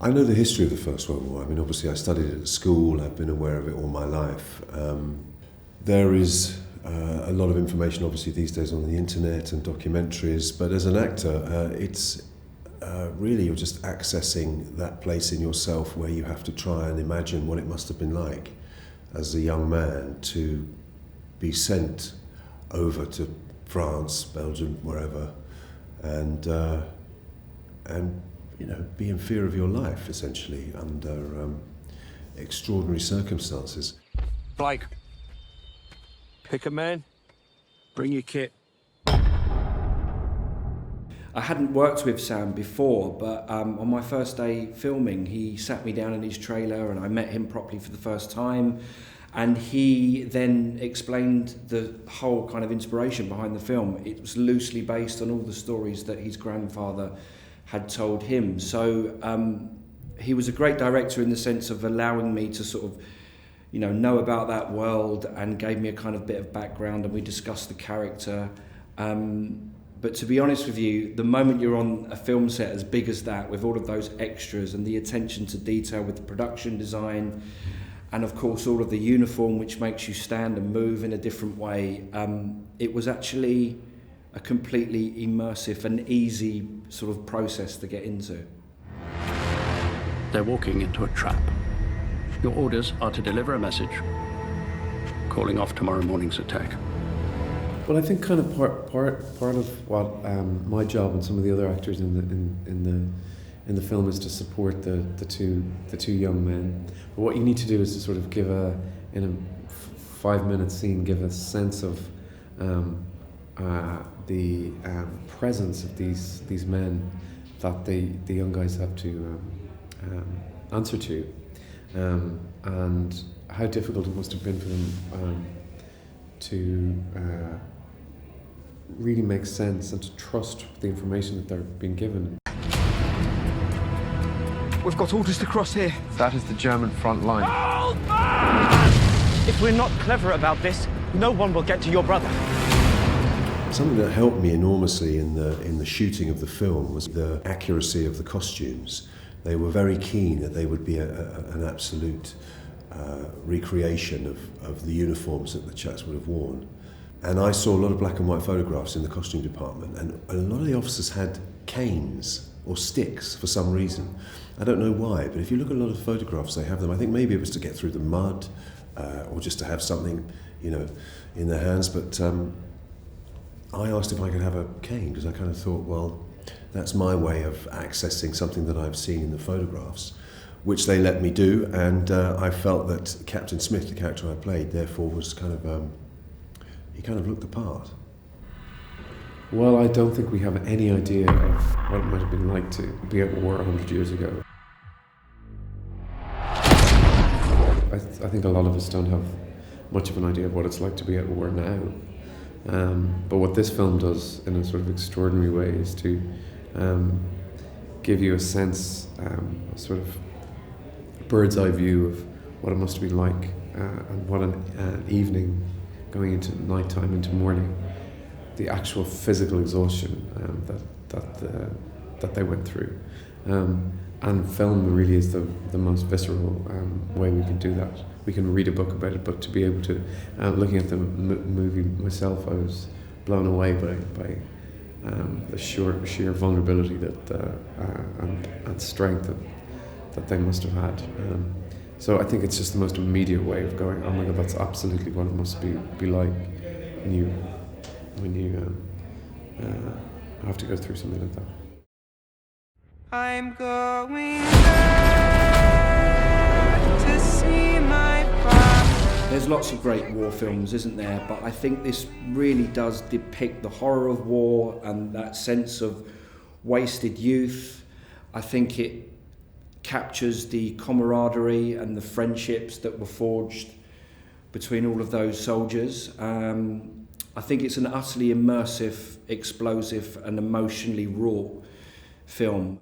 I know the history of the First World War. I mean, obviously I studied it at school, I've been aware of it all my life. There is a lot of information obviously these days on the internet and documentaries, but as an actor, it's really you're just accessing that place in yourself where you have to try and imagine what it must have been like as a young man to be sent over to France, Belgium, wherever, and you know, be in fear of your life, essentially, under extraordinary circumstances. Blake, pick a man, bring your kit. I hadn't worked with Sam before, but on my first day filming, he sat me down in his trailer and I met him properly for the first time. And he then explained the whole kind of inspiration behind the film. It was loosely based on all the stories that his grandfather had told him. So he was a great director in the sense of allowing me to sort of, you know about that world, and gave me a kind of bit of background, and we discussed the character. But to be honest with you, the moment you're on a film set as big as that, with all of those extras and the attention to detail with the production design, and of course all of the uniform which makes you stand and move in a different way, it was actually a completely immersive and easy sort of process to get into. They're walking into a trap. Your orders are to deliver a message, calling off tomorrow morning's attack. Well, I think kind of part of what my job and some of the other actors in the film is to support the two young men. But what you need to do is to sort of give in a 5-minute scene, give a sense of the presence of these men that the young guys have to answer to, and how difficult it must have been for them to really make sense and to trust the information that they're being given. We've got orders to cross here. That is the German front line. Hold back! If we're not clever about this, no one will get to your brother. Something that helped me enormously in the shooting of the film was the accuracy of the costumes. They were very keen that they would be an absolute recreation of the uniforms that the chaps would have worn. And I saw a lot of black and white photographs in the costume department, and a lot of the officers had canes or sticks for some reason. I don't know why, but if you look at a lot of photographs, they have them. I think maybe it was to get through the mud, or just to have something, in their hands. But I asked if I could have a cane, because I kind of thought, well, that's my way of accessing something that I've seen in the photographs, which they let me do, and I felt that Captain Smith, the character I played, therefore was kind of, he kind of looked the part. Well, I don't think we have any idea of what it might have been like to be at war 100 years ago. I think a lot of us don't have much of an idea of what it's like to be at war now. But what this film does in a sort of extraordinary way is to give you a sense, a sort of bird's eye view of what it must have been like, and what an evening going into nighttime, into morning, the actual physical exhaustion that they went through. And film really is the most visceral way we can do that. We can read a book about it, but to be able to, looking at the movie myself, I was blown away by the sheer vulnerability and strength that they must have had. So I think it's just the most immediate way of going, oh my God, that's absolutely what it must be like when you have to go through something like that. I'm going back to see my father. There's lots of great war films, isn't there? But I think this really does depict the horror of war and that sense of wasted youth. I think it captures the camaraderie and the friendships that were forged between all of those soldiers. I think it's an utterly immersive, explosive and emotionally raw film.